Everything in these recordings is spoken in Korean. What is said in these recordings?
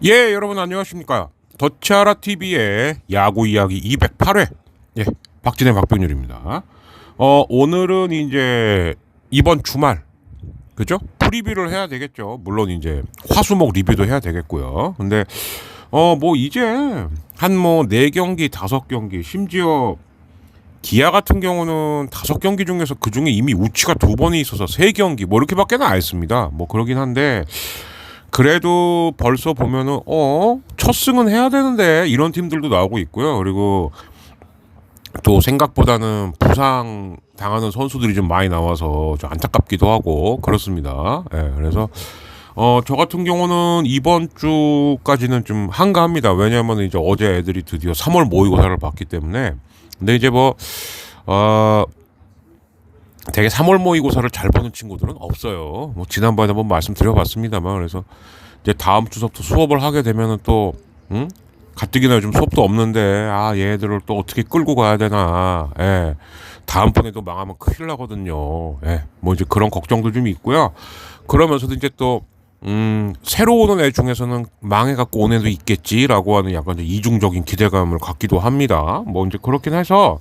예, 여러분 안녕하십니까. 더치아라TV의 야구 이야기 208회. 예, 박진혜 박병률입니다. 오늘은 이제 이번 주말, 그죠? 프리뷰를 해야 되겠죠. 물론 이제 화수목 리뷰도 해야 되겠고요. 근데, 이제 한 4경기, 5경기, 심지어 기아 같은 경우는 5경기 중에서 그 중에 이미 우치가 2번이 있어서 3경기, 이렇게밖에 안 했습니다. 그러긴 한데, 그래도 벌써 보면은 첫 승은 해야 되는데 이런 팀들도 나오고 있고요. 그리고 또 생각보다는 부상 당하는 선수들이 좀 많이 나와서 좀 안타깝기도 하고 그렇습니다. 예, 그래서 저 같은 경우는 이번 주까지는 좀 한가합니다. 왜냐하면 이제 어제 애들이 드디어 3월 모의고사를 봤기 때문에. 근데 이제 되게 3월 모의고사를 잘 보는 친구들은 없어요. 지난번에 한번 말씀드려봤습니다만, 그래서 이제 다음 주부터 수업을 하게 되면은 또, 가뜩이나 요즘 수업도 없는데, 얘들을 또 어떻게 끌고 가야 되나, 예. 다음번에도 망하면 큰일 나거든요. 예. 이제 그런 걱정도 좀 있고요. 그러면서도 이제 또, 새로 오는 애 중에서는 망해갖고 온 애도 있겠지라고 하는 약간 이중적인 기대감을 갖기도 합니다. 이제 그렇긴 해서,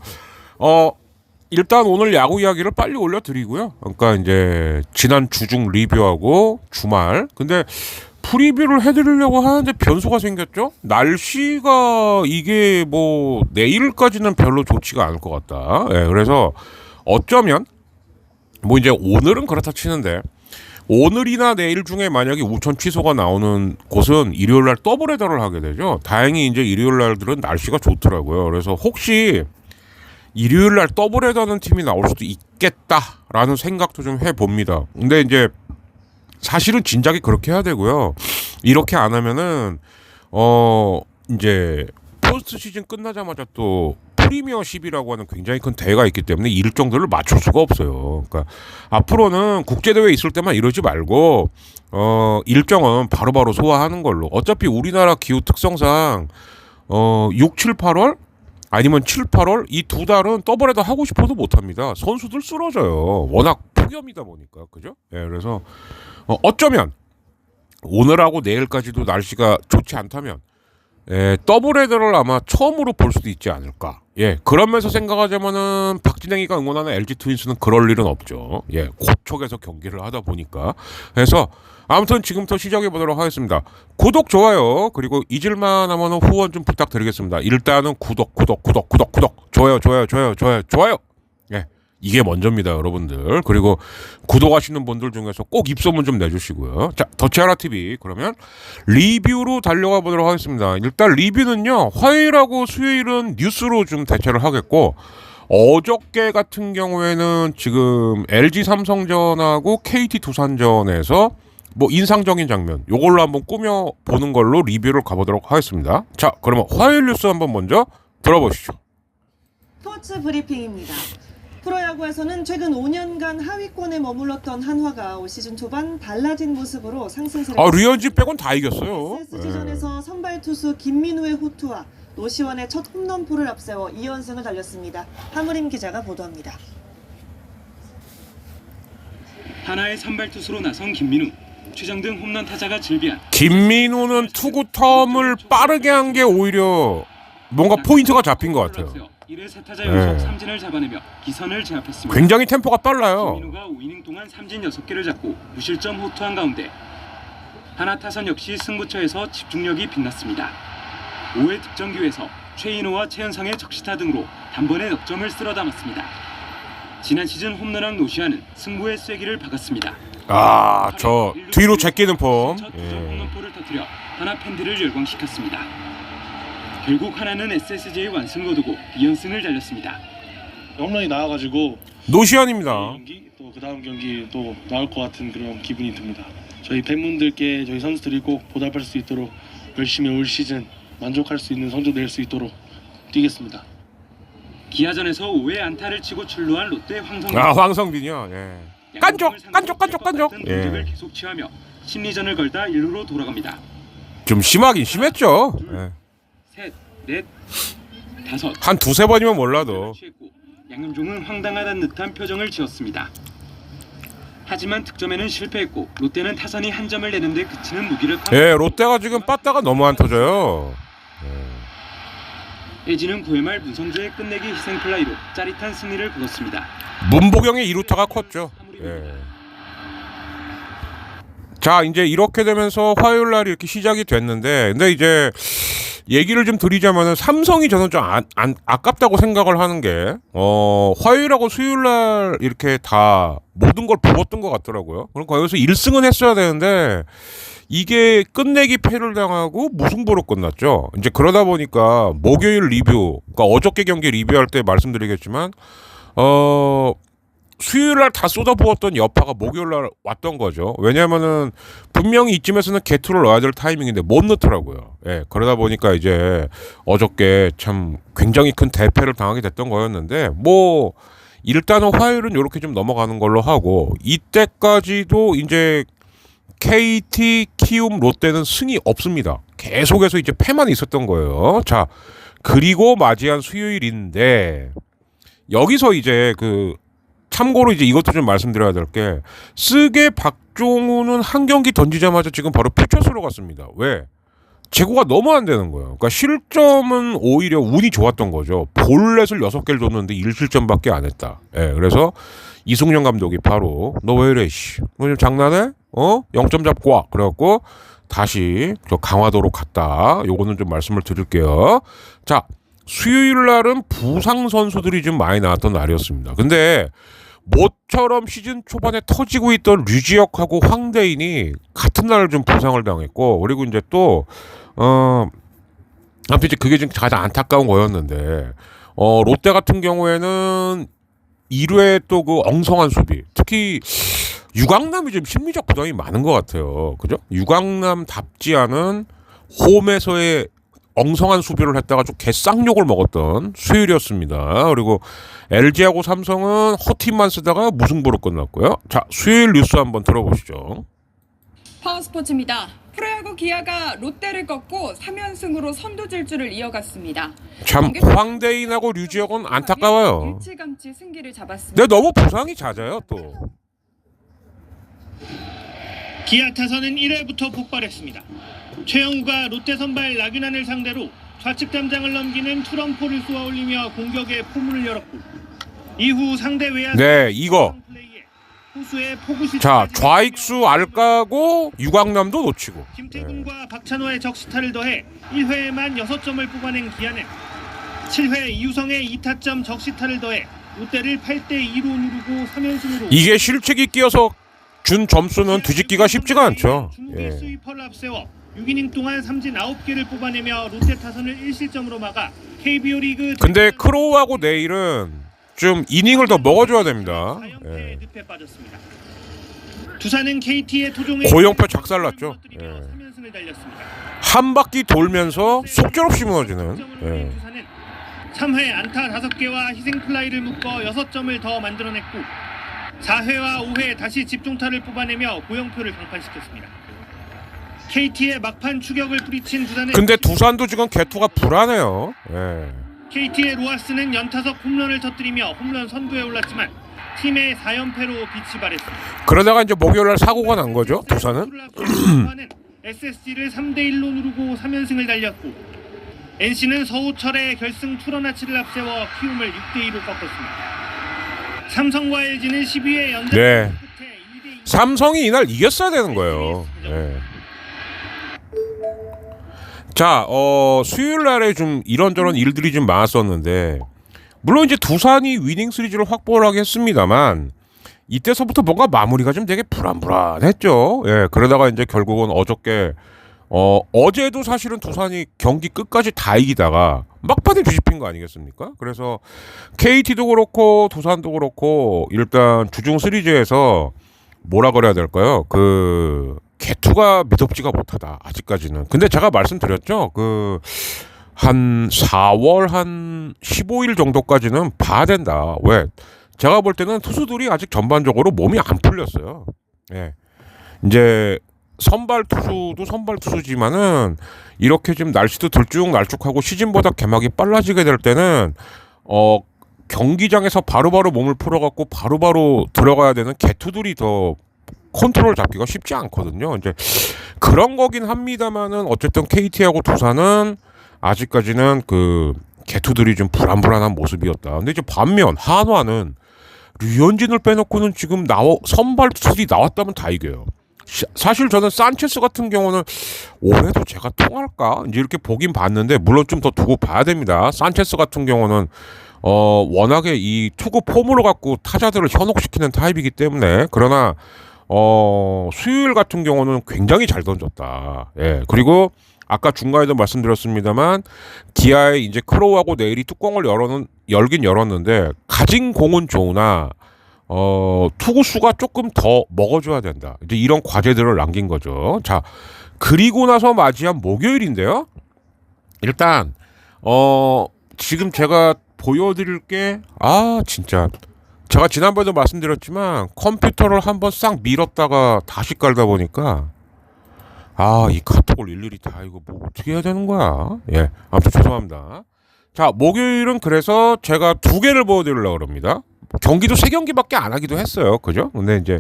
일단 오늘 야구 이야기를 빨리 올려드리고요. 그러니까 이제 지난 주중 리뷰하고 주말. 근데 프리뷰를 해드리려고 하는데 변수가 생겼죠. 날씨가 이게 내일까지는 별로 좋지가 않을 것 같다. 예, 그래서 어쩌면 이제 오늘은 그렇다 치는데 오늘이나 내일 중에 만약에 우천 취소가 나오는 곳은 일요일날 더블 헤더를 하게 되죠. 다행히 이제 일요일날들은 날씨가 좋더라고요. 그래서 혹시 일요일날 더블 헤더하는 팀이 나올 수도 있겠다라는 생각도 좀 해봅니다. 근데 이제 사실은 진작에 그렇게 해야 되고요. 이렇게 안 하면은 이제 포스트 시즌 끝나자마자 또 프리미어십이라고 하는 굉장히 큰 대회가 있기 때문에 일정들을 맞출 수가 없어요. 그러니까 앞으로는 국제대회 있을 때만 이러지 말고 일정은 바로바로 소화하는 걸로. 어차피 우리나라 기후 특성상 6, 7, 8월 아니면 7, 8월 이 2달은 더블헤더 하고 싶어도 못합니다. 선수들 쓰러져요. 워낙 폭염이다 보니까. 그죠? 예, 그래서 어쩌면 오늘하고 내일까지도 날씨가 좋지 않다면 더블헤더를 아마 처음으로 볼 수도 있지 않을까. 예, 그러면서 생각하자면은 박진행이가 응원하는 LG 트윈스는 그럴 일은 없죠. 예, 고척에서 경기를 하다 보니까. 그래서 아무튼 지금부터 시작해 보도록 하겠습니다. 구독, 좋아요, 그리고 잊을만 하면 후원 좀 부탁드리겠습니다. 일단은 구독, 좋아요. 예, 이게 먼저입니다, 여러분들. 그리고 구독하시는 분들 중에서 꼭 입소문 좀 내주시고요. 자, 더치아라TV 그러면 리뷰로 달려가 보도록 하겠습니다. 일단 리뷰는요, 화요일하고 수요일은 뉴스로 좀 대체를 하겠고, 어저께 같은 경우에는 지금 LG 삼성전하고 KT 두산전에서 인상적인 장면 요걸로 한번 꾸며보는 걸로 리뷰를 가보도록 하겠습니다. 자, 그러면 화요일 뉴스 한번 먼저 들어보시죠. 스포츠 브리핑입니다. 프로야구에서는 최근 5년간 하위권에 머물렀던 한화가 올 시즌 초반 달라진 모습으로 상승세를 류현진 빼곤 다 이겼어요. SSG전에서 선발 투수 김민우의 호투와 노시원의 첫 홈런포를 앞세워 2연승을 달렸습니다. 하무림 기자가 보도합니다. 하나의 선발 투수로 나선 김민우. 최정등 홈런 타자가 즐비한 김민우는 투구 텀을 빠르게 한 게 오히려 뭔가 포인트가 잡힌 것 같아요. 1회 4타자 연속 삼진을 잡아내며 기선을 제압했습니다. 굉장히 템포가 빨라요. 김민우가 5이닝 동안 삼진 6개를 잡고 무실점 호투한 가운데 하나 타선 역시 승부처에서 집중력이 빛났습니다. 5회 득점 기회에서 최인호와 최현상의 적시타 등으로 단번에 넉점을 쓸어 담았습니다. 지난 시즌 홈런왕 노시아는 승부의 쐐기를 박았습니다. 저 뒤로 제끼는 폼. 첫 홈런포를 터뜨려 하나 팬들을 열광시켰습니다. 결국 하나는 SSG의 완승 거두고 2연승을 달렸습니다. 홈런이 나와가지고 노시안입니다. 또 그 다음 경기 또 나올 것 같은 그런 기분이 듭니다. 저희 팬분들께 저희 선수들이 꼭 보답할 수 있도록 열심히 올 시즌 만족할 수 있는 성적 낼 수 있도록 뛰겠습니다. 기아전에서 5회 안타를 치고 출루한 롯데 황성빈. 황성빈이요. 예. 깐족. 공격을 계속 취하며 심리전을 걸다 1루로 돌아갑니다. 좀 심하긴 심했죠. 셋, 넷, 다섯. 한 두세 번이면 몰라도. 양현종은 황당하다는 듯한 표정을 지었습니다. 하지만 득점에는 실패했고 롯데는 타선이 한 점을 내는데 그치는 무기력함. 예, 롯데가 지금 빠따가 너무 안 터져요. LG는 9회 말 문성주의 끝내기 희생플라이로 짜릿한 승리를 거뒀습니다. 문보경의 2루타가 컸죠. 예. 자, 이제 이렇게 되면서 화요일 날 이렇게 시작이 됐는데, 근데 이제 얘기를 좀 드리자면은 삼성이 저는 좀 아깝다고 생각을 하는 게, 화요일하고 수요일 날 이렇게 다 모든 걸 부었던 것 같더라고요. 그러니까 여기서 1승은 했어야 되는데, 이게 끝내기 패를 당하고 무승부로 끝났죠. 이제 그러다 보니까 목요일 리뷰, 그러니까 어저께 경기 리뷰할 때 말씀드리겠지만, 수요일 날 다 쏟아부었던 여파가 목요일 날 왔던 거죠. 왜냐면은 분명히 이쯤에서는 개투를 넣어야 될 타이밍인데 못 넣더라고요. 예, 그러다 보니까 이제 어저께 참 굉장히 큰 대패를 당하게 됐던 거였는데, 뭐 일단은 화요일은 이렇게 좀 넘어가는 걸로 하고, 이때까지도 이제 KT, 키움, 롯데는 승이 없습니다. 계속해서 이제 패만 있었던 거예요. 자, 그리고 맞이한 수요일인데, 여기서 이제 참고로 이제 이것도 좀 말씀드려야 될 게, 쓰게 박종우는 한 경기 던지자마자 지금 바로 퓨처스로 갔습니다. 왜? 제구가 너무 안 되는 거예요. 그러니까 실점은 오히려 운이 좋았던 거죠. 볼넷을 6개를 줬는데 1실점밖에 안 했다. 예, 그래서 이승용 감독이 바로 너 왜 이래 씨, 너 지금 장난해? 0점 잡고 와. 그래갖고 다시 저 강화도로 갔다. 요거는 좀 말씀을 드릴게요. 자, 수요일 날은 부상 선수들이 좀 많이 나왔던 날이었습니다. 근데 모처럼 시즌 초반에 터지고 있던 류지혁하고 황대인이 같은 날 좀 부상을 당했고, 그리고 이제 또 아무튼 이제 그게 좀 가장 안타까운 거였는데, 롯데 같은 경우에는 1회 또 그 엉성한 수비, 특히 유강남이 좀 심리적 부담이 많은 것 같아요. 그죠? 유강남답지 않은 홈에서의 엉성한 수비를 했다가 좀 개쌍욕을 먹었던 수요일이었습니다. 그리고 LG하고 삼성은 허팀만 쓰다가 무승부로 끝났고요. 자, 수요일 뉴스 한번 들어보시죠. 파워스포츠입니다. 프로야구 기아가 롯데를 꺾고 3연승으로 선두 질주를 이어갔습니다. 참 황대인하고 류지혁은 안타까워요. 일찌감치 승기를 잡았습니다. 근데 너무 부상이 잦아요 또. 기아 타선은 1회부터 폭발했습니다. 최영우가 롯데 선발 라균안을 상대로 좌측 담장을 넘기는 투런포를 쏘아올리며 공격에 포문을 열었고, 이후 상대 외야 네, 이거. 자, 좌익수 알까고 유강남도 놓치고. 김태균과 박찬호의 적시타를 더해 1회에만 6점을 뽑아낸 기아는 7회 이우성의 2타점 적시타를 더해 롯데를 8대2로 누르고 3연승으로. 이게 실책이 끼어서 준 점수는 뒤집기가 쉽지가 않죠. 예. 스위퍼를 앞세워 6이닝 동안 삼진 9개를 뽑아내며 롯데 타선을 1실점으로 막아 KBO 리그. 근데 크로우하고 내일은 좀 이닝을 더 먹어줘야 됩니다. 예. 두산은 KT의 토종의 고영표 작살났죠. 예. 3연승을 달렸습니다. 한 바퀴 돌면서 속절없이 무너지는. 예. 3회 안타 5개와 희생플라이를 묶어 6점을 더 만들어냈고, 4회와 5회 다시 집중타를 뽑아내며 고영표를 강판시켰습니다. KT의 막판 추격을 뿌리친 두산은, 근데 두산도 지금 개투가 불안해요. 예. KT의 로하스는 연타석 홈런을 터뜨리며 홈런 선두에 올랐지만 팀의 4연패로 빛이 발했습니다. 그러다가 이제 목요일날 사고가 난 거죠. 두산은. SSG를 3대1로 누르고 3연승을 달렸고, NC는 서우철의 결승 투런아치를 앞세워 키움을 6대2로 꺾었습니다. 삼성과 LG는 12회 연장 네. 끝에 2대2. 삼성이 이날 이겼어야 되는 거예요. 예. 자, 수요일 날에 좀 이런저런 일들이 좀 많았었는데, 물론 이제 두산이 위닝 시리즈를 확보를 하게 했습니다만, 이때서부터 뭔가 마무리가 좀 되게 불안불안했죠. 예, 그러다가 이제 결국은 어저께, 어제도 사실은 두산이 경기 끝까지 다 이기다가 막판에 뒤집힌 거 아니겠습니까? 그래서 KT도 그렇고 두산도 그렇고 일단 주중 시리즈에서 뭐라 그래야 될까요? 개투가 미덥지가 못하다 아직까지는. 근데 제가 말씀드렸죠. 한 4월 한 15일 정도까지는 봐야 된다. 왜? 제가 볼 때는 투수들이 아직 전반적으로 몸이 안 풀렸어요. 예. 이제 선발 투수도 선발 투수지만은 이렇게 좀 날씨도 들쭉날쭉하고 시즌보다 개막이 빨라지게 될 때는 경기장에서 바로바로 몸을 풀어갖고 바로바로 들어가야 되는 개투들이 더 컨트롤 잡기가 쉽지 않거든요. 이제 그런 거긴 합니다만은 어쨌든 KT하고 두산은 아직까지는 그 개투들이 좀 불안불안한 모습이었다. 근데 이제 반면 한화는 류현진을 빼놓고는 지금 선발 투수들이 나왔다면 다 이겨요. 사실 저는 산체스 같은 경우는 올해도 제가 통할까 이제 이렇게 보긴 봤는데 물론 좀 더 두고 봐야 됩니다. 산체스 같은 경우는 워낙에 이 투구 폼으로 갖고 타자들을 현혹시키는 타입이기 때문에 그러나 수요일 같은 경우는 굉장히 잘 던졌다. 예. 그리고 아까 중간에도 말씀드렸습니다만 기아에 이제 크로우하고 내일이 뚜껑을 열긴 열었는데 가진 공은 좋으나 투구수가 조금 더 먹어줘야 된다. 이제 이런 과제들을 남긴 거죠. 자, 그리고 나서 맞이한 목요일인데요. 일단 지금 제가 보여드릴 게 진짜 제가 지난번에도 말씀드렸지만 컴퓨터를 한번 싹 밀었다가 다시 깔다 보니까 이 카톡을 일일이 다 이거 뭐 어떻게 해야 되는 거야? 예, 아무튼 죄송합니다. 자, 목요일은 그래서 제가 2개를 보여드리려고 합니다. 경기도 3경기밖에 안 하기도 했어요. 그죠? 근데 이제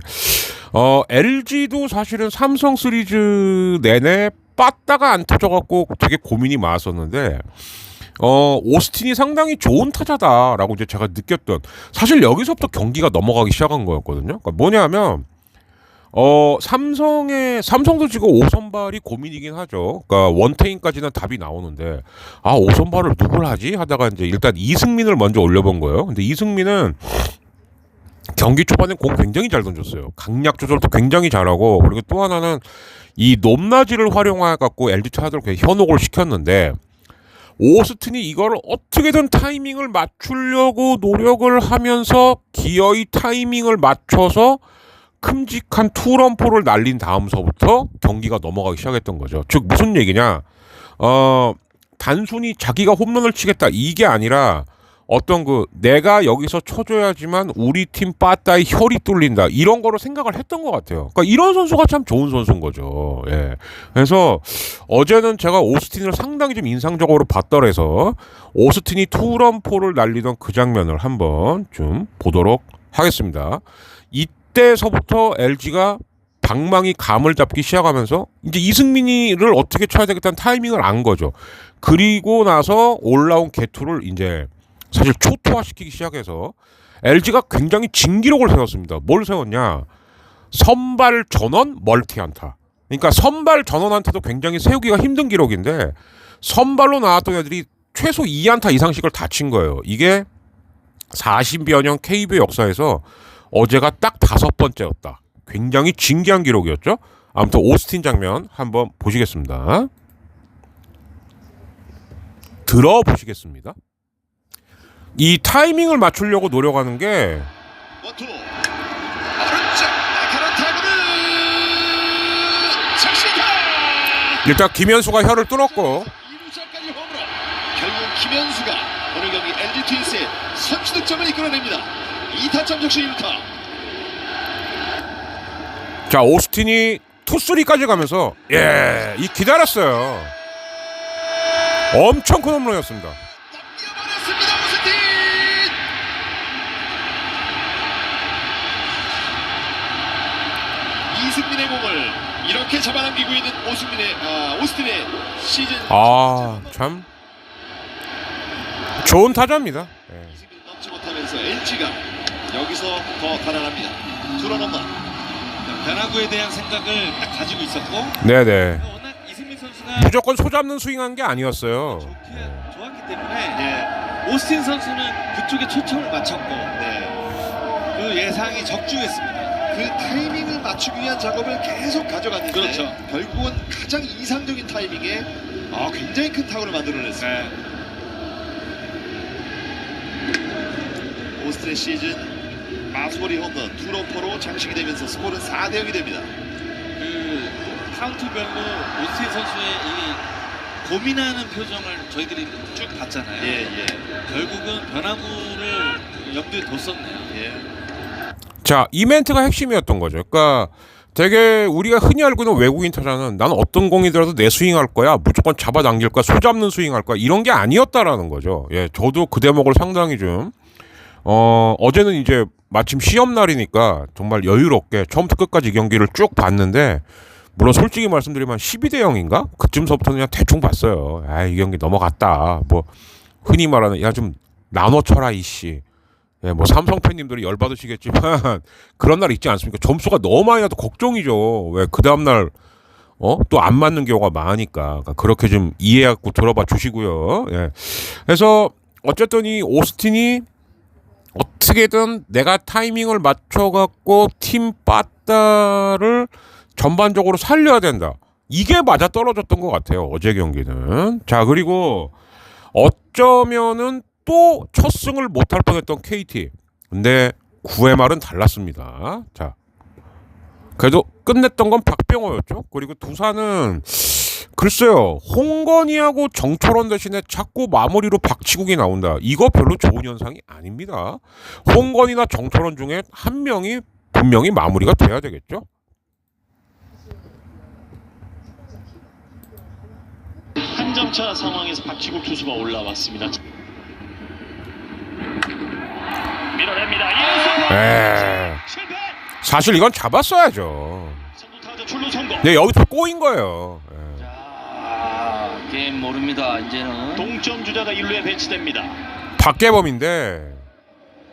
LG도 사실은 삼성 시리즈 내내 빠따가 안 터져갖고 되게 고민이 많았었는데 오스틴이 상당히 좋은 타자다라고 이제 제가 느꼈던 사실 여기서부터 경기가 넘어가기 시작한 거였거든요. 그러니까 뭐냐면 삼성도 지금 5선발이 고민이긴 하죠. 그러니까 원태인까지는 답이 나오는데 5선발을 누굴 하지 하다가 이제 일단 이승민을 먼저 올려본 거예요. 근데 이승민은 경기 초반에 공 굉장히 잘 던졌어요. 강약 조절도 굉장히 잘하고 그리고 또 하나는 이 높낮이를 활용해 갖고 LG 타자들 현혹을 시켰는데 오스틴이 이거를 어떻게든 타이밍을 맞추려고 노력을 하면서 기어이 타이밍을 맞춰서 큼직한 투런포를 날린 다음서부터 경기가 넘어가기 시작했던 거죠. 즉 무슨 얘기냐? 단순히 자기가 홈런을 치겠다 이게 아니라 어떤 내가 여기서 쳐줘야지만 우리 팀 빠따의 혈이 뚫린다 이런 거로 생각을 했던 것 같아요. 그러니까 이런 선수가 참 좋은 선수인 거죠. 예. 그래서 어제는 제가 오스틴을 상당히 좀 인상적으로 봤더래서 오스틴이 투런포를 날리던 그 장면을 한번 좀 보도록 하겠습니다. 이때서부터 LG가 방망이 감을 잡기 시작하면서 이제 이승민이를 어떻게 쳐야 되겠다는 타이밍을 안 거죠. 그리고 나서 올라온 개투를 이제 사실 초토화시키기 시작해서 LG가 굉장히 진기록을 세웠습니다. 뭘 세웠냐? 선발 전원 멀티안타. 그러니까 선발 전원한테도 굉장히 세우기가 힘든 기록인데 선발로 나왔던 애들이 최소 2안타 이상씩을 다 친 거예요. 이게 40여 년 KBO 역사에서 어제가 딱 5번째였다. 굉장히 진기한 기록이었죠. 아무튼 오스틴 장면 한번 보시겠습니다. 들어보시겠습니다. 이 타이밍을 맞추려고 노력하는 게 원투 오른쪽 날카로운 타구를 착시타 일단 김현수가 혀를 뚫었고 2루자까지 홈으로 결국 김현수가 오늘 경기 LG 트윈스의 선취 득점을 이끌어냅니다. 2타점 적시 1루타. 자 오스틴이 투쓰리까지 가면서 이 기다렸어요. 엄청 큰 홈런이었습니다. 넘겨버렸습니다. 오스틴. 이승민의 공을 이렇게 잡아당기고 있는 오스틴의 시즌 참 좋은 타자입니다. 이승민을 넘지 못하면서 LG가 여기서 더 달아납니다. 투런 홈런. 변화구에 대한 생각을 딱 가지고 있었고 네네. 워낙 이승민 선수가 무조건 소잡는 스윙한 게 아니었어요. 좋았기 때문에 오스틴 선수는 그쪽에 초점을 맞췄고 그 예상이 적중했습니다. 그 타이밍을 맞추기 위한 작업을 계속 가져갔는데 그렇죠. 결국은 가장 이상적인 타이밍에 굉장히 큰 타구를 만들어냈습니다. 오스틴의 시즌 마수거리 홈런 투런포로 장식이 되면서 스코어는 4대0이 됩니다. 그 카운트별로 오스틴 선수의 이 고민하는 표정을 저희들이 쭉 봤잖아요. 결국은 변화구를 염두에 뒀었네요. 자, 이 멘트가 핵심이었던 거죠. 그러니까 되게 우리가 흔히 알고 있는 외국인 타자는 나는 어떤 공이더라도 내 스윙할 거야, 무조건 잡아당길 거야, 소잡는 스윙할 거야 이런 게 아니었다라는 거죠. 저도 그 대목을 상당히 좀 어제는 이제 마침 시험 날이니까 정말 여유롭게 처음부터 끝까지 경기를 쭉 봤는데, 물론 솔직히 말씀드리면 12대 0인가? 그쯤서부터는 그냥 대충 봤어요. 아, 이 경기 넘어갔다. 뭐 흔히 말하는 야 좀 나눠쳐라 이씨. 예, 뭐 삼성 팬님들이 열받으시겠지만 그런 날 있지 않습니까? 점수가 너무 많이 나도 걱정이죠. 왜 그 다음날 또 안 맞는 경우가 많으니까. 그러니까 그렇게 좀 이해하고 들어봐 주시고요. 예. 그래서 어쨌든 이 오스틴이 어떻게든 내가 타이밍을 맞춰갖고 팀 빠따를 전반적으로 살려야 된다. 이게 맞아 떨어졌던 것 같아요. 어제 경기는. 자, 그리고 어쩌면은 또 첫 승을 못할 뻔했던 KT. 근데 9회 말은 달랐습니다. 자, 그래도 끝냈던 건 박병호였죠. 그리고 두산은 글쎄요, 홍건희하고 정철원 대신에 자꾸 마무리로 박치국이 나온다. 이거 별로 좋은 현상이 아닙니다. 홍건희나 정철원 중에 한 명이 분명히 마무리가 돼야 되겠죠. 한 점차 상황에서 박치국 투수가 올라왔습니다. 밀어냅니다. 실패. 사실 이건 잡았어야죠. 타자 출루 성공. 네, 여기서 꼬인 거예요. 자, 게임 모릅니다. 이제는 동점 주자가 1루에 배치됩니다. 박계범인데,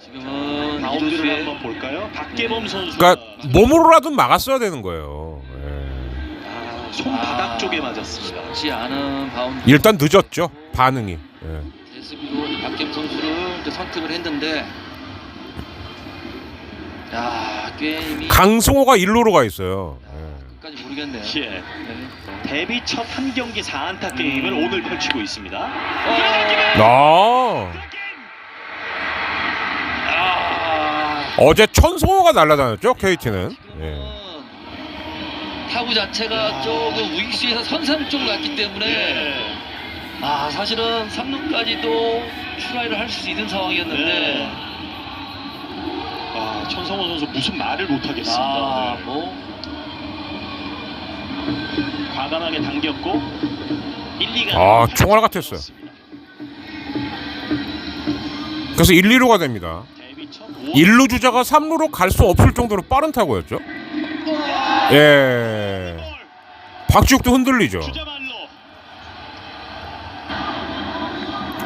지금은 마운드를 이루수의 한번 볼까요? 박계범 선수. 그러니까 몸으로라도 막았어야 되는 거예요. 손바닥 쪽에 맞았습니다. 맞지 않은 바운드. 일단 늦었죠, 반응이. SB로 박겸 선수를 이제 선택을 했는데, 야, 게임이 강승호가 1루로 가 있어요. 끝까지 모르겠네요. 예. 네. 데뷔 첫 한 경기 4안타 게임을 오늘 펼치고 있습니다. 어제 천성호가 날아다녔죠, KT는. 타구 자체가 조금 우익수에서 선상 쪽으로 갔기 때문에 사실은 3루까지도 출하를 할 수 있는 상황이었는데 천성호 선수 무슨 말을 못하겠습니다. 뭐 과감하게 당겼고 1, 2가 총알 같았어요. 그래서 1, 2루가 됩니다. 1루 주자가 3루로 갈 수 없을 정도로 빠른 타구였죠. 예. 박지욱도 흔들리죠.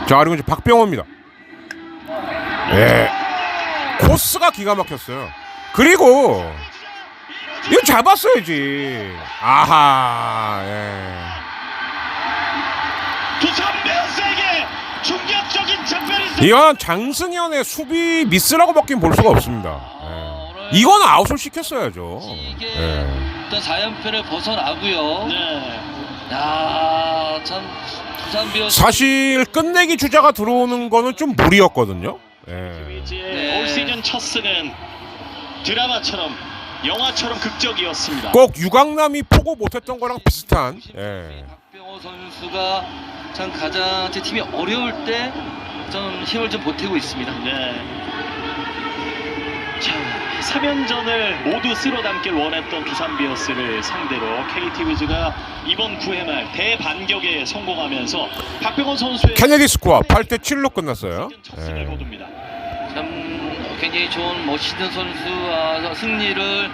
자, 그리고 이제 박병호입니다. 예. 코스가 기가 막혔어요. 그리고 이거 잡았어야지. 아하. 두산 베어스에게 충격적인 장면이 이건 장승현의 수비 미스라고 밖에 볼 수가 없습니다. 이건 아웃을 시켰어야죠. 이게 일단 4연패를 벗어나고요. 야, 참 두산 베어스 사실 끝내기 주자가 들어오는 거는 좀 무리였거든요. 올 시즌 첫 승은 드라마처럼 영화처럼 극적이었습니다. 꼭 유강남이 포고 못했던 거랑 비슷한. 박병호 선수가 참 가장 제 팀이 어려울 때 좀 힘을 좀 보태고 있습니다. 자, 3연전을 모두 쓸어 담길 원했던 두산 베어스를 상대로 KT 위즈가 이번 9회 말 대반격에 성공하면서 박병호 선수의 케네디 스코어 8대 7로 끝났어요. 첫 승을 거둡니다. 참 굉장히 좋은 멋있는 선수와 승리를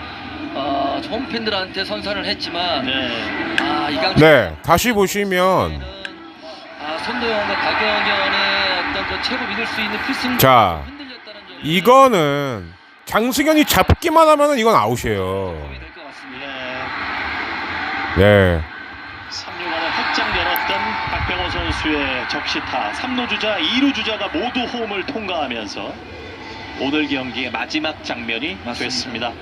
좋은 팬들한테 선사를 했지만 이강철 네, 다시 보시면 손도영과 박영현의 어떤 그 최고 믿을 수 있는 필승 자, 흔들렸다는 점이 이거는 장승현이 잡기만 하면은 이건 아웃이에요. 될 것 같습니다. 네. 3루간을 확장 열었던 박병호 선수의 적시타 3루 주자, 2루 주자가 모두 홈을 통과하면서 오늘 경기의 마지막 장면이 됐습니다.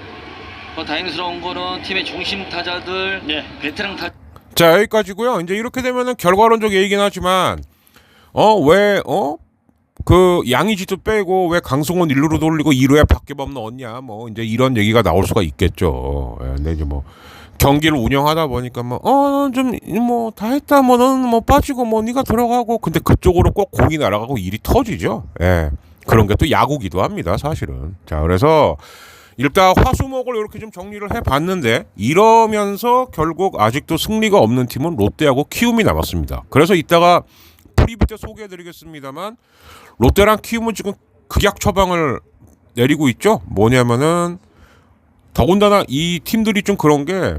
다행스러운 거는 팀의 중심 타자들, 베테랑 타자. 자, 여기까지고요. 이제 이렇게 되면은 결과론적 얘기긴 하지만 그 양의지도 빼고 왜 강승원 1루로 돌리고 2루에 박계범 넣었냐, 뭐 이제 이런 얘기가 나올 수가 있겠죠. 근데 이제 뭐 경기를 운영하다 보니까 뭐 다 했다, 뭐 너는 뭐 빠지고 뭐 네가 들어가고, 근데 그쪽으로 꼭 공이 날아가고 일이 터지죠. 그런 게 또 야구기도 합니다, 사실은. 자, 그래서 일단 화수목을 이렇게 좀 정리를 해봤는데, 이러면서 결국 아직도 승리가 없는 팀은 롯데하고 키움이 남았습니다. 그래서 이따가 프리뷰 때 소개해드리겠습니다만, 롯데랑 키움은 지금 극약 처방을 내리고 있죠. 뭐냐면은 더군다나 이 팀들이 좀 그런 게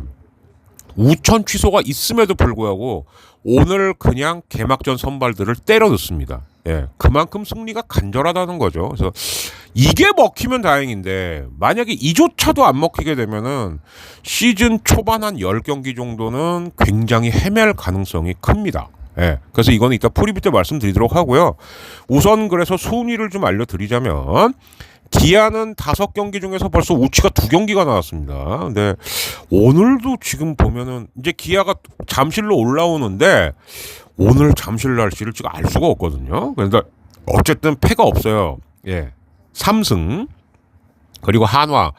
우천 취소가 있음에도 불구하고 오늘 그냥 개막전 선발들을 때려 넣습니다. 예, 그만큼 승리가 간절하다는 거죠. 그래서 이게 먹히면 다행인데 만약에 이조차도 안 먹히게 되면은 시즌 초반 한 10경기 정도는 굉장히 헤맬 가능성이 큽니다. 예, 그래서 이거는 이따 프리뷰 때 말씀드리도록 하고요. 우선 그래서 순위를 좀 알려드리자면 기아는 5경기 중에서 벌써 우치가 2경기가 나왔습니다. 근데 오늘도 지금 보면은 이제 기아가 잠실로 올라오는데 오늘 잠실 날씨를 지금 알 수가 없거든요. 그러니까 어쨌든 패가 없어요. 예, 3승. 그리고 한화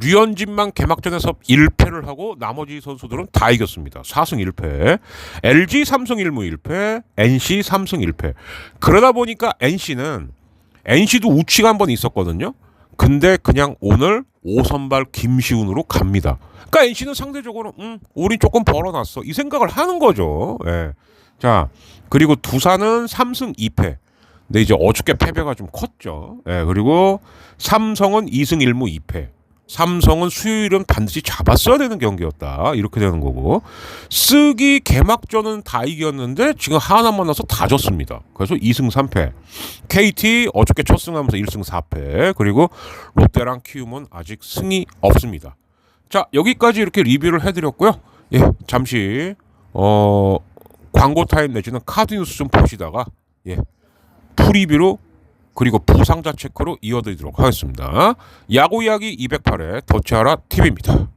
류현진만 개막전에서 1패를 하고 나머지 선수들은 다 이겼습니다. 4승 1패. LG 3승 1무 1패, NC 3승 1패. 그러다 보니까 NC도 우치가 한번 있었거든요. 근데 그냥 오늘 5선발 김시훈으로 갑니다. 그러니까 NC는 상대적으로 우린 조금 벌어놨어 이 생각을 하는 거죠. 예. 자, 그리고 두산은 3승 2패. 근데 이제 어저께 패배가 좀 컸죠. 예. 그리고 삼성은 2승 1무 2패. 삼성은 수요일은 반드시 잡았어야 되는 경기였다. 이렇게 되는 거고. 쓰기 개막전은 다 이겼는데 지금 하나 만나서 다 졌습니다. 그래서 2승 3패. KT 어저께 첫 승하면서 1승 4패. 그리고 롯데랑 키움은 아직 승이 없습니다. 자, 여기까지 이렇게 리뷰를 해드렸고요. 예, 잠시 광고 타임 내지는 카드 뉴스 좀 보시다가 예, 프리뷰로 그리고 부상자 체크로 이어드리도록 하겠습니다. 야구 이야기 208회 더치하라 TV입니다.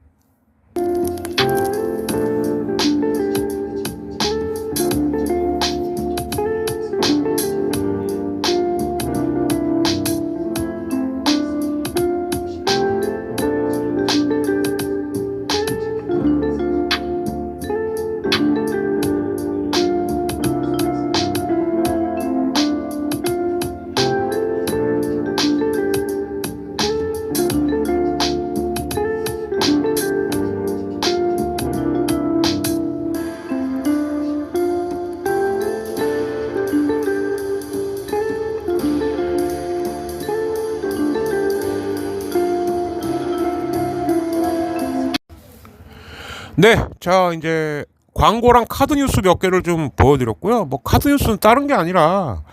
네, 자 이제 광고랑 카드 뉴스 몇 개를 좀 보여드렸고요. 뭐 카드 뉴스는 다른 게 아니라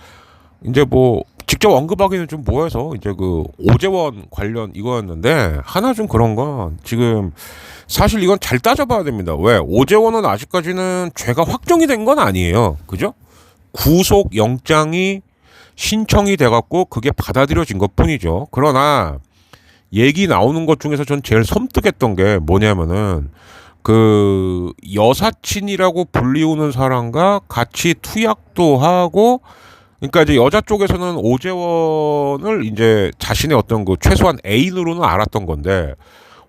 이제 뭐 직접 언급하기는 좀 뭐해서 이제 그 오재원 관련 이거였는데 하나 좀 그런 건 지금 사실 이건 잘 따져봐야 됩니다. 왜? 오재원은 아직까지는 죄가 확정이 된 건 아니에요. 그죠? 구속 영장이 신청이 돼갖고 그게 받아들여진 것 뿐이죠. 그러나 얘기 나오는 것 중에서 전 제일 섬뜩했던 게 뭐냐면은 그 여사친이라고 불리우는 사람과 같이 투약도 하고, 그러니까 이제 여자 쪽에서는 오재원을 이제 자신의 어떤 그 최소한 애인으로는 알았던 건데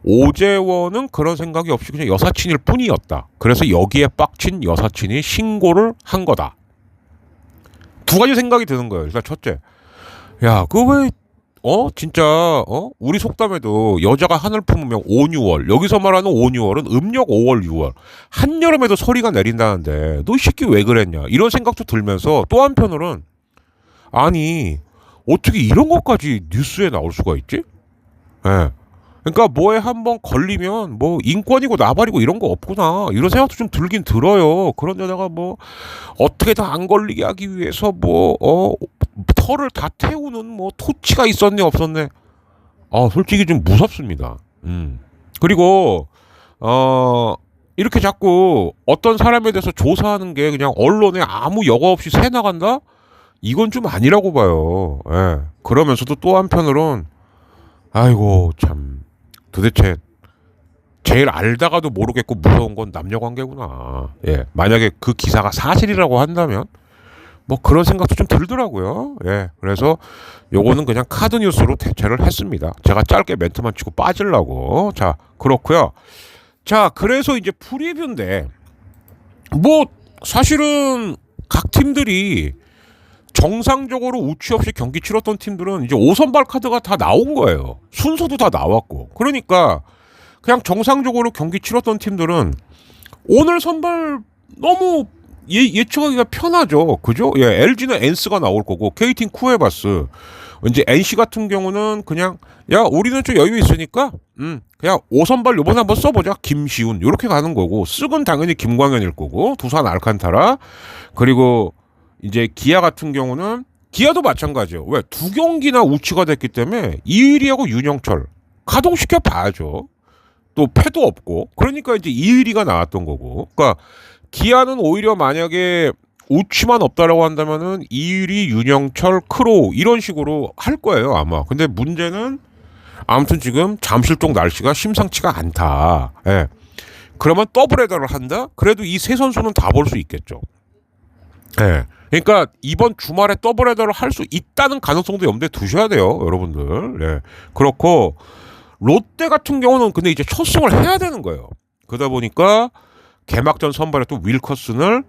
오재원은 그런 생각이 없이 그냥 여사친일 뿐이었다. 그래서 여기에 빡친 여사친이 신고를 한 거다. 두 가지 생각이 드는 거예요. 일단 첫째, 야, 그 왜 진짜 우리 속담에도 여자가 하늘 품으면 5, 6월, 여기서 말하는 5, 6월은 음력 5월, 6월 한여름에도 서리가 내린다는데 너 이 새끼 왜 그랬냐 이런 생각도 들면서 또 한편으로는 아니 어떻게 이런 것까지 뉴스에 나올 수가 있지? 예. 그러니까 뭐에 한번 걸리면 뭐 인권이고 나발이고 이런 거 없구나 이런 생각도 좀 들긴 들어요. 그런데다가 뭐 어떻게든 안 걸리게 하기 위해서 뭐 털을 다 태우는 뭐 토치가 있었네 없었네. 솔직히 좀 무섭습니다. 그리고 이렇게 자꾸 어떤 사람에 대해서 조사하는 게 그냥 언론에 아무 여과 없이 새 나간다? 이건 좀 아니라고 봐요. 예. 그러면서도 또 한편으론 아이고 참 도대체 제일 알다가도 모르겠고 무서운 건 남녀 관계구나. 예. 만약에 그 기사가 사실이라고 한다면 뭐 그런 생각도 좀 들더라고요. 예. 그래서 요거는 그냥 카드 뉴스로 대체를 했습니다. 제가 짧게 멘트만 치고 빠지려고. 자, 그렇고요. 자, 그래서 이제 프리뷰인데 뭐 사실은 각 팀들이 정상적으로 우치 없이 경기 치렀던 팀들은 이제 5선발 카드가 다 나온 거예요. 순서도 다 나왔고. 그러니까 그냥 정상적으로 경기 치렀던 팀들은 오늘 선발 너무 예측하기가 편하죠. 그죠? 예, LG는 엔스가 나올 거고 KT는 쿠에바스, 이제 NC 같은 경우는 그냥 야 우리는 좀 여유 있으니까 그냥 5선발 요번에 한번 써보자 김시훈 요렇게 가는 거고 쓱은 당연히 김광현일 거고 두산 알칸타라 그리고 이제 기아 같은 경우는 기아도 마찬가지예요. 왜? 두 경기나 우치가 됐기 때문에 이의리하고 윤영철 가동시켜 봐야죠. 또 패도 없고 그러니까 이제 이의리가 나왔던 거고 그러니까 기아는 오히려 만약에 우치만 없다라고 한다면은 이의리, 윤영철, 크로우 이런 식으로 할 거예요 아마. 근데 문제는 아무튼 지금 잠실동 날씨가 심상치가 않다. 예. 그러면 더블 헤더를 한다? 그래도 이 세 선수는 다 볼 수 있겠죠. 예. 그러니까 이번 주말에 더블 헤더를 할 수 있다는 가능성도 염두에 두셔야 돼요, 여러분들. 예. 그렇고 롯데 같은 경우는 근데 이제 첫 승을 해야 되는 거예요. 그러다 보니까 개막전 선발에 또 윌커슨을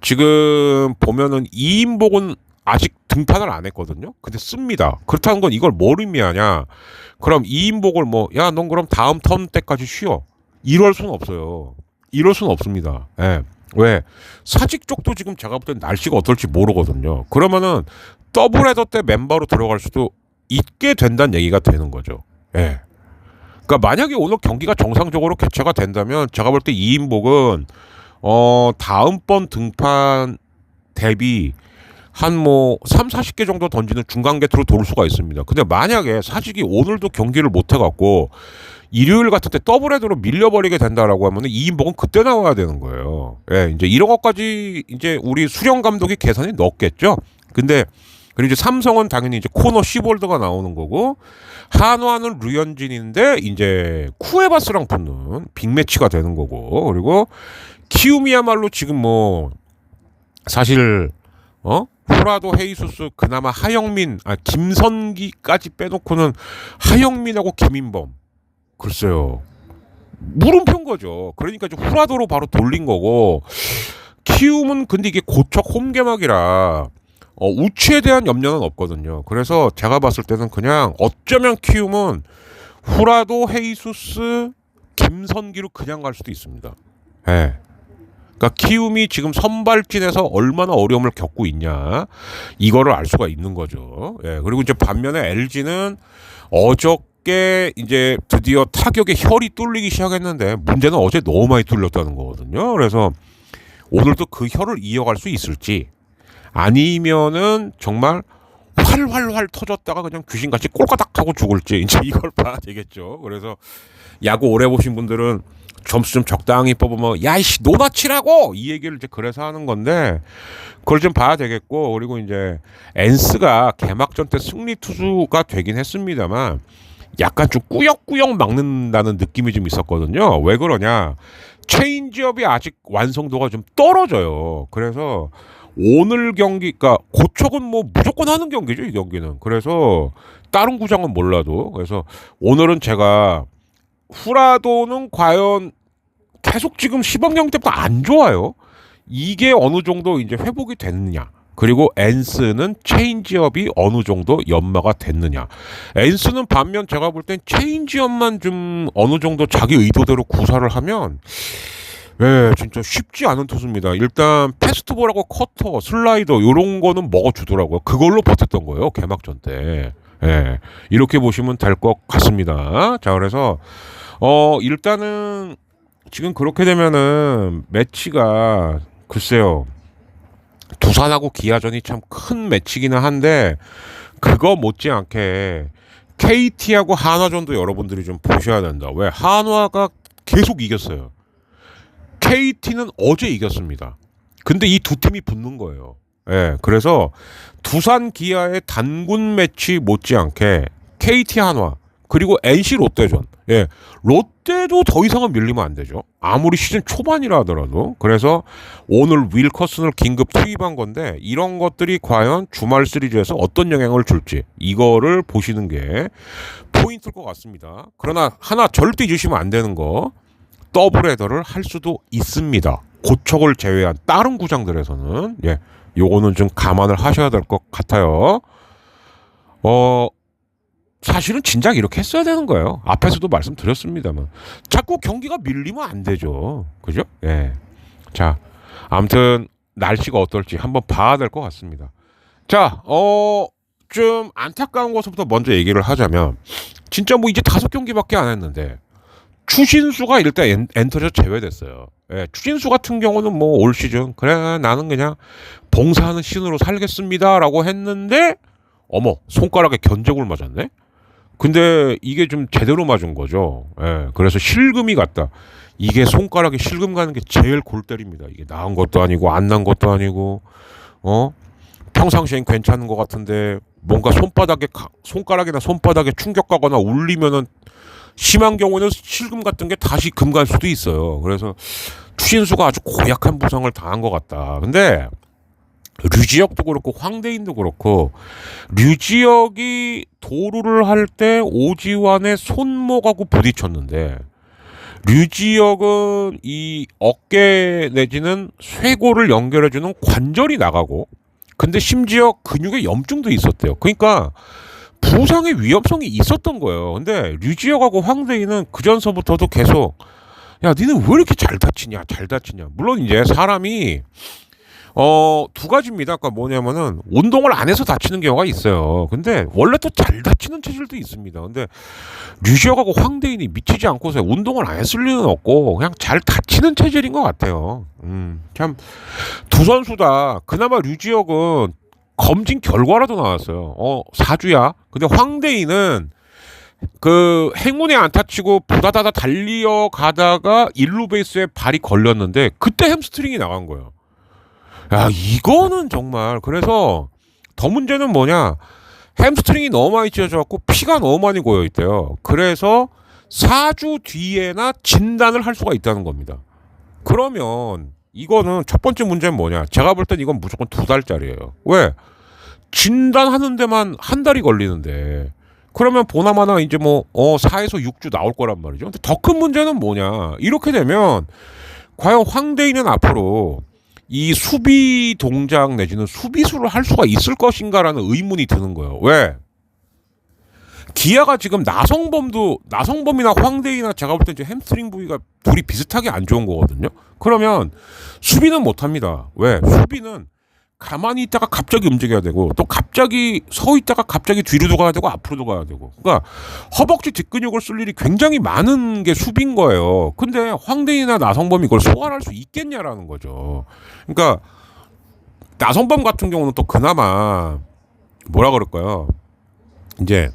지금 보면은 이인복은 아직 등판을 안 했거든요. 근데 씁니다. 그렇다는 건 이걸 뭘 의미하냐? 그럼 이인복을 뭐, 야, 넌 그럼 다음 턴 때까지 쉬어. 이럴 수는 없어요. 이럴 수는 없습니다. 예. 왜? 사직 쪽도 지금 제가 볼 땐 날씨가 어떨지 모르거든요. 그러면은 더블 헤더 때 멤버로 들어갈 수도 있게 된다는 얘기가 되는 거죠. 예. 그러니까 만약에 오늘 경기가 정상적으로 개최가 된다면 제가 볼 때 이인복은 다음번 등판 대비 한 뭐 3, 40개 정도 던지는 중간 게트로 돌 수가 있습니다. 근데 만약에 사직이 오늘도 경기를 못 해갖고 일요일 같은 때 더블 헤더로 밀려버리게 된다라고 하면 이인복은 그때 나와야 되는 거예요. 예, 이제 이런 것까지 이제 우리 수령 감독이 계산이 넣었겠죠. 근데 그리고 이제 삼성은 당연히 이제 코너 시볼드가 나오는 거고 한화는 류현진인데 이제 쿠에바스랑 붙는 빅매치가 되는 거고 그리고 키움이야말로 지금 뭐 사실 후라도 헤이수스 그나마 김선기까지 빼놓고는 하영민하고 김인범 글쎄요 물음표인 거죠. 그러니까 좀 후라도로 바로 돌린 거고 키움은 근데 이게 고척 홈개막이라 우치에 대한 염려는 없거든요. 그래서 제가 봤을 때는 그냥 어쩌면 키움은 후라도 헤이수스 김선기로 그냥 갈 수도 있습니다. 예. 그러니까 키움이 지금 선발진에서 얼마나 어려움을 겪고 있냐 이거를 알 수가 있는 거죠. 예. 그리고 이제 반면에 LG는 어저께 이제 드디어 타격에 혈이 뚫리기 시작했는데 문제는 어제 너무 많이 뚫렸다는 거거든요. 그래서 오늘도 그 혈을 이어갈 수 있을지 아니면은 정말 활활활 터졌다가 그냥 귀신같이 꼴까닥 하고 죽을지 이제 이걸 봐야 되겠죠. 그래서 야구 오래 보신 분들은 점수 좀 적당히 뽑으면 야이씨 노다치라고 이 얘기를 이제 그래서 하는 건데 그걸 좀 봐야 되겠고 그리고 이제 엔스가 개막전 때 승리 투수가 되긴 했습니다만 약간 좀 꾸역꾸역 막는다는 느낌이 좀 있었거든요. 왜 그러냐? 체인지업이 아직 완성도가 좀 떨어져요. 그래서 오늘 경기, 그러니까 고척은 뭐 무조건 하는 경기죠, 이 경기는. 그래서 다른 구장은 몰라도 그래서 오늘은 제가 후라도는 과연 계속 지금 시범 경기 때부터 안 좋아요. 이게 어느 정도 이제 회복이 됐느냐. 그리고 엔스는 체인지업이 어느 정도 연마가 됐느냐. 엔스는 반면 제가 볼 땐 체인지업만 좀 어느 정도 자기 의도대로 구사를 하면 예, 진짜 쉽지 않은 투수입니다. 일단 패스트볼하고 커터, 슬라이더 이런 거는 먹어주더라고요. 그걸로 버텼던 거예요. 개막전 때. 예, 이렇게 보시면 될 것 같습니다. 자, 그래서 일단은 지금 그렇게 되면은 매치가 글쎄요. 두산하고 기아전이 참 큰 매치기는 한데 그거 못지않게 KT하고 한화전도 여러분들이 좀 보셔야 된다. 왜? 한화가 계속 이겼어요. KT는 어제 이겼습니다. 근데 이 두 팀이 붙는 거예요. 예, 그래서 두산 기아의 단군 매치 못지않게 KT 한화 그리고 NC 롯데전. 예, 롯데도 더 이상은 밀리면 안 되죠. 아무리 시즌 초반이라 하더라도. 그래서 오늘 윌커슨을 긴급 투입한 건데 이런 것들이 과연 주말 시리즈에서 어떤 영향을 줄지 이거를 보시는 게 포인트일 것 같습니다. 그러나 하나 절대 잊으시면 안 되는 거 더블 헤더를 할 수도 있습니다. 고척을 제외한 다른 구장들에서는 예, 요거는 좀 감안을 하셔야 될 것 같아요. 사실은 진작 이렇게 했어야 되는 거예요. 앞에서도 말씀드렸습니다만 자꾸 경기가 밀리면 안 되죠. 그죠? 예. 자, 아무튼 날씨가 어떨지 한번 봐야 될 것 같습니다. 자, 좀 안타까운 것부터 먼저 얘기를 하자면 진짜 뭐 이제 5경기밖에 안 했는데 추신수가 일단 엔터에서 제외됐어요. 예, 추신수 같은 경우는 뭐 올 시즌 그래 나는 그냥 봉사하는 신으로 살겠습니다라고 했는데 어머 손가락에 견적을 맞았네. 근데 이게 좀 제대로 맞은 거죠. 예, 그래서 실금이 갔다. 이게 손가락에 실금 가는 게 제일 골 때립니다. 이게 나은 것도 아니고 안 난 것도 아니고 평상시엔 괜찮은 것 같은데 뭔가 손가락이나 손바닥에 충격 가거나 울리면은 심한 경우는 실금 같은 게 다시 금 갈 수도 있어요. 그래서 추신수가 아주 고약한 부상을 당한 것 같다. 근데 류지혁도 그렇고 황대인도 그렇고 류지혁이 도루를 할 때 오지환의 손목하고 부딪혔는데 류지혁은 이 어깨 내지는 쇄골을 연결해주는 관절이 나가고 근데 심지어 근육에 염증도 있었대요. 그러니까 부상의 위험성이 있었던 거예요. 근데 류지혁하고 황대인은 그전서부터도 계속 야 니는 왜 이렇게 잘 다치냐. 물론 이제 사람이 두 가지입니다. 그러니까 뭐냐면은 운동을 안 해서 다치는 경우가 있어요. 근데 원래 또 잘 다치는 체질도 있습니다. 근데 류지혁하고 황대인이 미치지 않고서 운동을 안 했을 리는 없고 그냥 잘 다치는 체질인 것 같아요. 참 두 선수 다 그나마 류지혁은 검진 결과라도 나왔어요. 4주야. 근데 황대인은 그 행운에 안타 치고 부다다다 달리어 가다가 1루 베이스에 발이 걸렸는데 그때 햄스트링이 나간 거예요. 야 이거는 정말 그래서 더 문제는 뭐냐 햄스트링이 너무 많이 찢어져갖고 피가 너무 많이 고여있대요. 그래서 4주 뒤에나 진단을 할 수가 있다는 겁니다. 그러면 이거는 첫 번째 문제는 뭐냐 제가 볼 땐 이건 무조건 2달짜리예요. 왜? 진단하는 데만 한 달이 걸리는데 그러면 보나마나 이제 뭐 4에서 6주 나올 거란 말이죠. 근데 더 큰 문제는 뭐냐 이렇게 되면 과연 황대인은 앞으로 이 수비 동작 내지는 수비수를 할 수가 있을 것인가라는 의문이 드는 거예요. 왜? 기아가 지금 나성범이나 황대인이나 제가 볼 때 이제 햄스트링 부위가 둘이 비슷하게 안 좋은 거거든요. 그러면 수비는 못 합니다. 왜? 수비는 가만히 있다가 갑자기 움직여야 되고 또 갑자기 서 있다가 갑자기 뒤로도 가야 되고 앞으로도 가야 되고 그러니까 허벅지 뒷근육을 쓸 일이 굉장히 많은 게 수비인 거예요. 근데 황대인이나 나성범이 이걸 소화할 수 있겠냐라는 거죠. 그러니까 나성범 같은 경우는 또 그나마 뭐라 그럴까요? 이제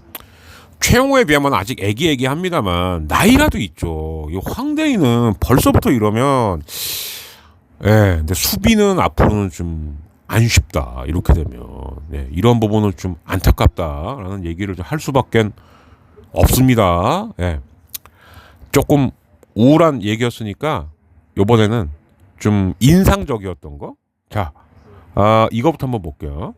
최용호에 비하면 아직 애기애기합니다만 나이라도 있죠. 이 황대인은 벌써부터 이러면 근데 수비는 앞으로는 좀 안 쉽다. 이렇게 되면 이런 부분은 좀 안타깝다라는 얘기를 할 수밖에 없습니다. 조금 우울한 얘기였으니까 이번에는 좀 인상적이었던 거. 자, 이거부터 한번 볼게요.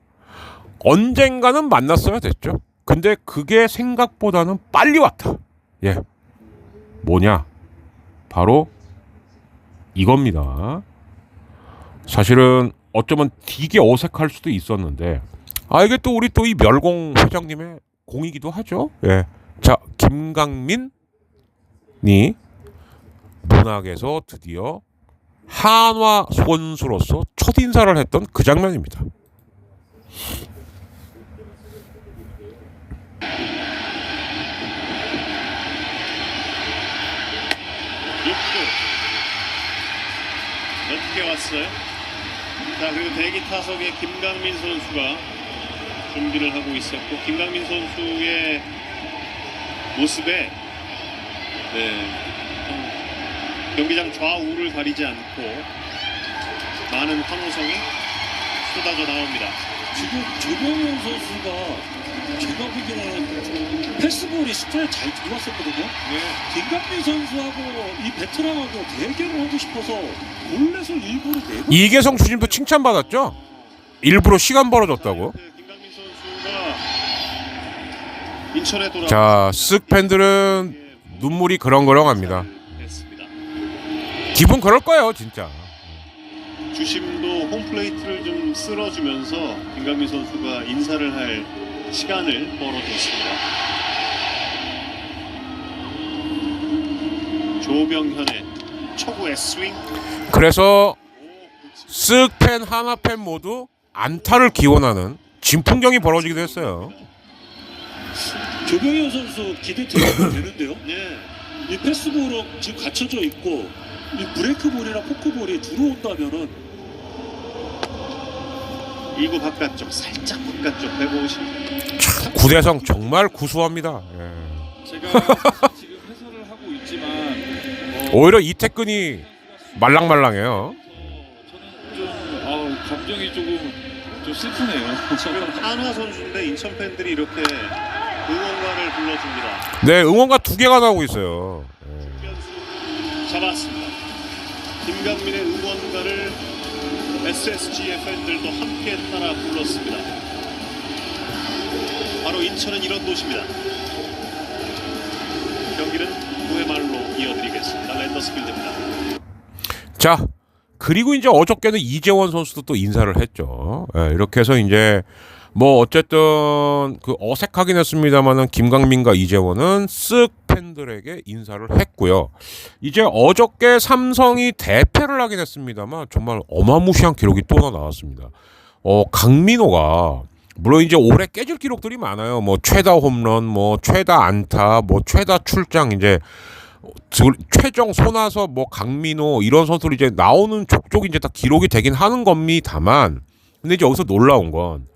언젠가는 만났어야 됐죠. 근데 그게 생각보다는 빨리 왔다. 뭐냐? 바로 이겁니다. 사실은 어쩌면 되게 어색할 수도 있었는데 이게 또 우리 또 이 멸공 회장님의 공이기도 하죠. 자, 김강민이 문학에서 드디어 한화 선수로서 첫 인사를 했던 그 장면입니다. 높게 왔어요. 자, 그리고 대기 타석에 김강민 선수가 준비를 하고 있었고 김강민 선수의 모습에 경기장 좌우를 가리지 않고 많은 환호성이 쏟아져 나옵니다. 지금 조병현 선수가 제가 보기에는 패스볼이 스트레이트 잘 들어왔었거든요. 김강민 선수하고 이 베테랑하고 대결을 하고 싶어서 볼넷을 일부러 내고 이계성 주심도 칭찬받았죠. 일부러 시간 벌어줬다고. 김강민 선수가 인천에 돌아. 자, 쓱 팬들은 눈물이 그렁그렁합니다. 기분 그럴 거예요, 진짜. 주심도 홈플레이트를 좀 쓸어주면서 김강민 선수가 인사를 할 시간을 벌어줬습니다. 조병현의 초구의 스윙. 그래서 쓱 팬, 하나 팬 모두 안타를 기원하는 진풍경이 벌어지기도 했어요. 조병현 선수 기대 들어가면 되는데요. 네. 이 패스볼은 지금 갖춰져 있고 이 브레이크볼이나 포크볼이 들어온다면은 2구 바깥쪽 살짝 바깥쪽 150. 구대성 정말 구수합니다. 예. 제가 지금 해설을 하고 있지만 오히려 이태근이 말랑말랑해요. 저는 좀 감정이 조금 좀 슬프네요. 지금 한화 선수인데 인천 팬들이 이렇게 응원가를 불러줍니다. 네, 응원가 2개가 나오고 있어요. 잡았습니다. 김강민의 응원가를 SSG의 팬들도 함께 따라 불렀습니다. 바로 인천은 이런 도시입니다. 경기는 9회 말로 이어드리겠습니다. 랜더스 필드입니다. 자, 그리고 이제 어저께는 이재원 선수도 또 인사를 했죠. 예, 이렇게 해서 이제 뭐 어쨌든 그 어색하긴 했습니다만은 김강민과 이재원은 쓱 팬들에게 인사를 했고요. 이제 어저께 삼성이 대패를 하긴 했습니다만 정말 어마무시한 기록이 또 하나 나왔습니다. 강민호가 물론 이제 올해 깨질 기록들이 많아요. 뭐 최다 홈런, 뭐 최다 안타, 뭐 최다 출장, 이제 최정 손아섭, 뭐 강민호 이런 선수들이 이제 나오는 족족 이제 다 기록이 되긴 하는 겁니다만, 근데 이제 여기서 놀라운 건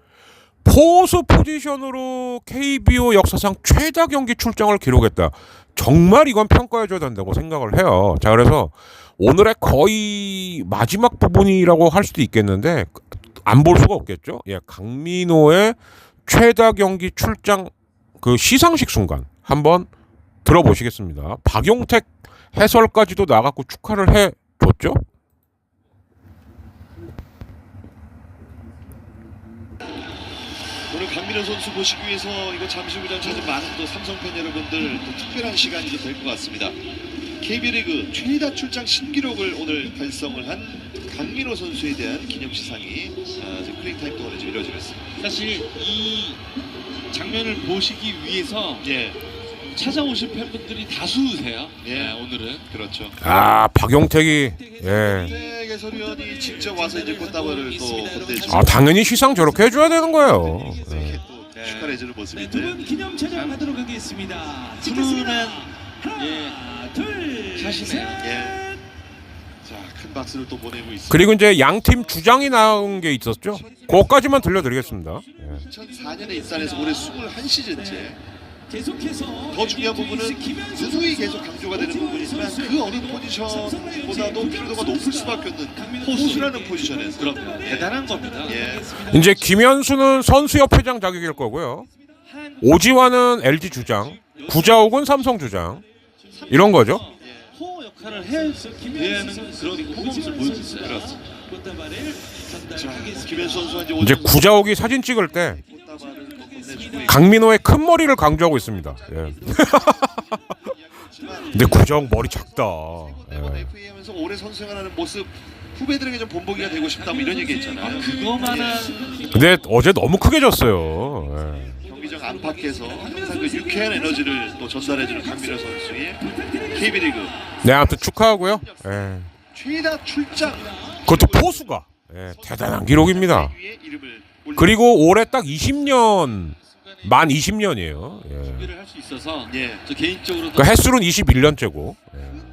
포수 포지션으로 KBO 역사상 최다 경기 출장을 기록했다. 정말 이건 평가해줘야 된다고 생각을 해요. 자, 그래서 오늘의 거의 마지막 부분이라고 할 수도 있겠는데 안 볼 수가 없겠죠. 예, 강민호의 최다 경기 출장 그 시상식 순간 한번 들어보시겠습니다. 박용택 해설까지도 나갔고 축하를 해줬죠. 오늘 강민호 선수 보시기 위해서 이거 잠실구장 찾은 많은 또 삼성팬 여러분들 또 특별한 시간이 될 것 같습니다. KB리그 최다 출장 신기록을 오늘 달성을 한 강민호 선수에 대한 기념시상이 크레인 타임 동안에 좀 이루어지고 있습니다. 사실 이 장면을 보시기 위해서 찾아오신 팬분들이 다수세요. 오늘은 그렇죠. 아, 박용택이 박용택 해설위원이 직접 와서 이제 꽃다발을 또 건네주고 당연히 시상 저렇게 해줘야 되는 거예요. 또 축하를 해주는 모습인데 두분 기념 촬영하도록 하겠습니다. 훈훈한 샷이네요. 자, 큰 박수를 또 보내고 있습니다. 그리고 이제 양팀 주장이 나온 게 있었죠. 그것까지만 들려드리겠습니다. 2004년에 입단해서 올해 21시즌째. 계속해서 더 중요한 부분은 누누이 계속 강조가 되는 부분이지만 그 어느 포지션보다도 필요도가 높을 수밖에 없는 포수라는 포지션에서 그럼요. 대단한 겁니다. 이제 김현수는 선수협회장 자격일 거고요. 오지환은 LG 주장, 구자욱은 삼성 주장 이런 거죠. 호 역할을 해야 하는 그런 포커스를 보여줬어요. 그렇습니다. 김현수 선수가 이제 구자욱이 사진 찍을 때 강민호의 큰 머리를 강조하고 있습니다. 예. 근데 구자욱 머리 작다. FA 하면서 올해 선수생활하는 모습 후배들에게 좀 본보기가 되고 싶다 뭐 이런 얘기 했잖아요. 그거만한 근데 어제 너무 크게 졌어요. 경기장 안팎에서 항상 그 유쾌한 에너지를 또 전달해주는 강민호 선수의 KB리그 네, 아무튼 축하하고요. 최다 출장 그것도 포수가 대단한 기록입니다. 그리고 올해 딱 20년 만 20년이에요. 준비를 할 수 있어서 저 개인적으로 그 횟수는 21년째고.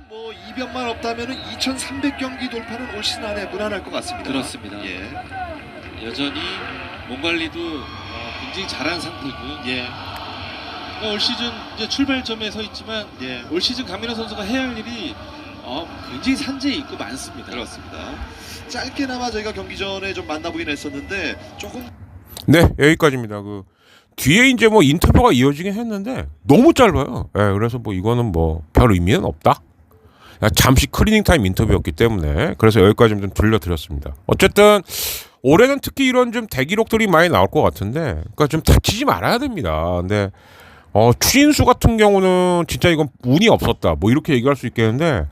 뭐 이변만 없다면은 2,300경기 돌파는 올 시즌 안에 무난할 것 같습니다. 그렇습니다. 여전히 몸 관리도 굉장히 잘한 상태고요. 그러니까 올 시즌 이제 출발점에 서 있지만 올 시즌 강민호 선수가 해야 할 일이 굉장히 산재에 있고 많습니다. 그렇습니다. 짧게나마 저희가 경기 전에 좀 만나보긴 했었는데 조금 네, 여기까지입니다. 그 뒤에 이제 뭐 인터뷰가 이어지긴 했는데 너무 짧아요. 그래서 뭐 이거는 뭐 별 의미는 없다. 잠시 클리닝 타임 인터뷰였기 때문에 그래서 여기까지 좀 들려드렸습니다. 어쨌든 올해는 특히 이런 좀 대기록들이 많이 나올 것 같은데, 그러니까 좀 다치지 말아야 됩니다. 근데 추신수 같은 경우는 진짜 이건 운이 없었다. 뭐 이렇게 얘기할 수 있겠는데.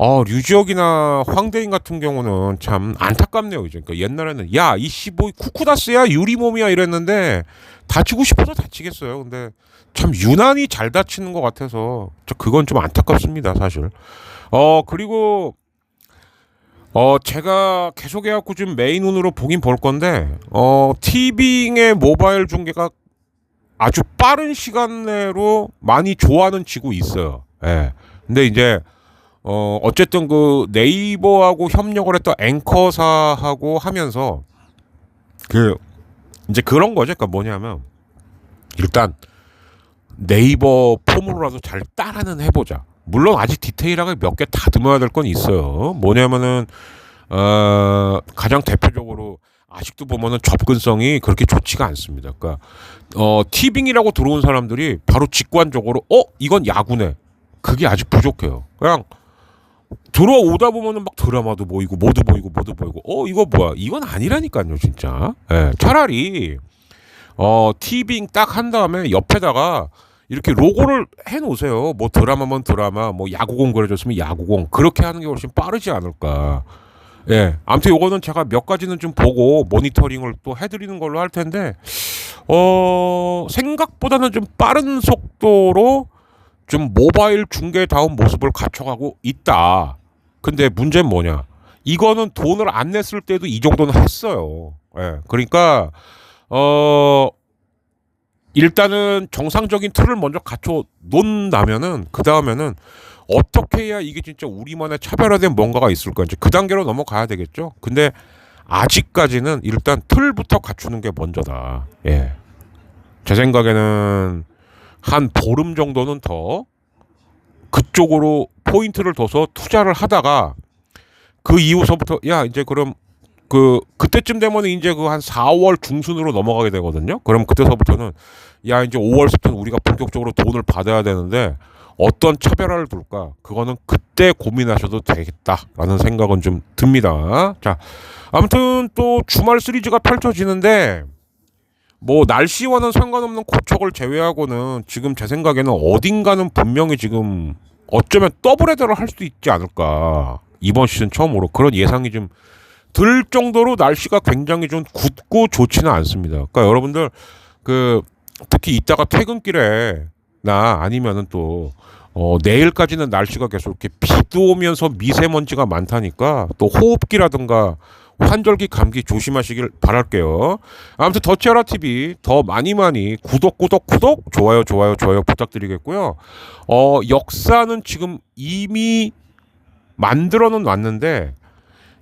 류지혁이나 황대인 같은 경우는 참 안타깝네요. 이제 그러니까 옛날에는 야 이씨 뭐 쿠쿠다스야 유리몸이야 이랬는데 다치고 싶어서 다치겠어요. 근데 참 유난히 잘 다치는 것 같아서 그건 좀 안타깝습니다, 사실. 그리고 제가 계속 해갖고 좀 메인운으로 보긴 볼 건데, 티빙의 모바일 중계가 아주 빠른 시간 내로 많이 좋아하는 지구 있어요. 예. 근데 이제, 어쨌든 그 네이버하고 협력을 했던 앵커사하고 하면서, 이제 그런 거죠. 그러니까 뭐냐면, 일단, 네이버 폼으로라도 잘 따라는 해보자. 물론 아직 디테일하게 몇 개 다듬어야 될 건 있어요. 뭐냐면은 가장 대표적으로 아직도 보면은 접근성이 그렇게 좋지가 않습니다. 그러니까 티빙이라고 들어온 사람들이 바로 직관적으로 이건 야구네. 그게 아직 부족해요. 그냥 들어오다 보면은 막 드라마도 보이고 뭐도 보이고 이거 뭐야? 이건 아니라니까요, 진짜. 예, 차라리 티빙 딱 한 다음에 옆에다가 이렇게 로고를 해놓으세요. 뭐 드라마면 드라마, 뭐 야구공 그려줬으면 야구공. 그렇게 하는 게 훨씬 빠르지 않을까. 예. 아무튼 요거는 제가 몇 가지는 좀 보고 모니터링을 또 해드리는 걸로 할 텐데, 생각보다는 좀 빠른 속도로 좀 모바일 중계다운 모습을 갖춰가고 있다. 근데 문제는 뭐냐. 이거는 돈을 안 냈을 때도 이 정도는 했어요. 예. 그러니까, 일단은 정상적인 틀을 먼저 갖춰 놓는다면은 그 다음에는 어떻게 해야 이게 진짜 우리만의 차별화된 뭔가가 있을까 이제 그 단계로 넘어가야 되겠죠. 근데 아직까지는 일단 틀부터 갖추는 게 먼저다. 예. 제 생각에는 한 보름 정도는 더 그쪽으로 포인트를 둬서 투자를 하다가 그 이후서부터 야 이제 그럼 그때쯤 되면 이제 그 한 4월 중순으로 넘어가게 되거든요. 그럼 그때서부터는 야 이제 5월부터는 우리가 본격적으로 돈을 받아야 되는데 어떤 차별화를 둘까? 그거는 그때 고민하셔도 되겠다라는 생각은 좀 듭니다. 자, 아무튼 또 주말 시리즈가 펼쳐지는데 뭐 날씨와는 상관없는 고척을 제외하고는 지금 제 생각에는 어딘가는 분명히 지금 어쩌면 더블 헤더를 할 수도 있지 않을까. 이번 시즌 처음으로 그런 예상이 좀 들 정도로 날씨가 굉장히 좀 굳고 좋지는 않습니다. 그러니까 여러분들 특히 이따가 퇴근길에 나 아니면은 또 내일까지는 날씨가 계속 이렇게 비도 오면서 미세먼지가 많다니까 또 호흡기라든가 환절기 감기 조심하시길 바랄게요. 아무튼 더치아라 TV 더 많이 구독 좋아요 부탁드리겠고요. 역사는 지금 이미 만들어는 놨는데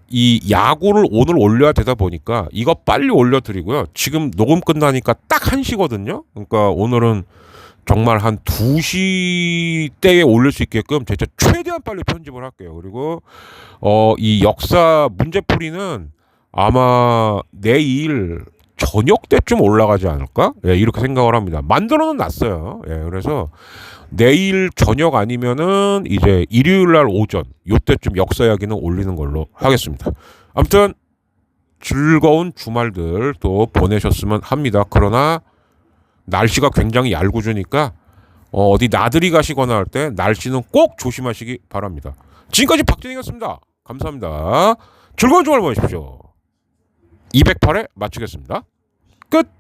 이 야구를 오늘 올려야 되다 보니까 이거 빨리 올려드리고요. 지금 녹음 끝나니까 딱 1시거든요. 그러니까 오늘은 정말 한 2시 때에 올릴 수 있게끔 제가 최대한 빨리 편집을 할게요. 그리고 이 역사 문제풀이는 아마 내일 저녁 때쯤 올라가지 않을까? 예, 이렇게 생각을 합니다. 만들어는 놨어요. 예, 그래서 내일 저녁 아니면은 이제 일요일 날 오전 요때쯤 역사 이야기는 올리는 걸로 하겠습니다. 아무튼 즐거운 주말들 또 보내셨으면 합니다. 그러나 날씨가 굉장히 얄궂으니까 어디 나들이 가시거나 할 때 날씨는 꼭 조심하시기 바랍니다. 지금까지 박진희였습니다. 감사합니다. 즐거운 주말 보내십시오. 208회 마치겠습니다. 끝.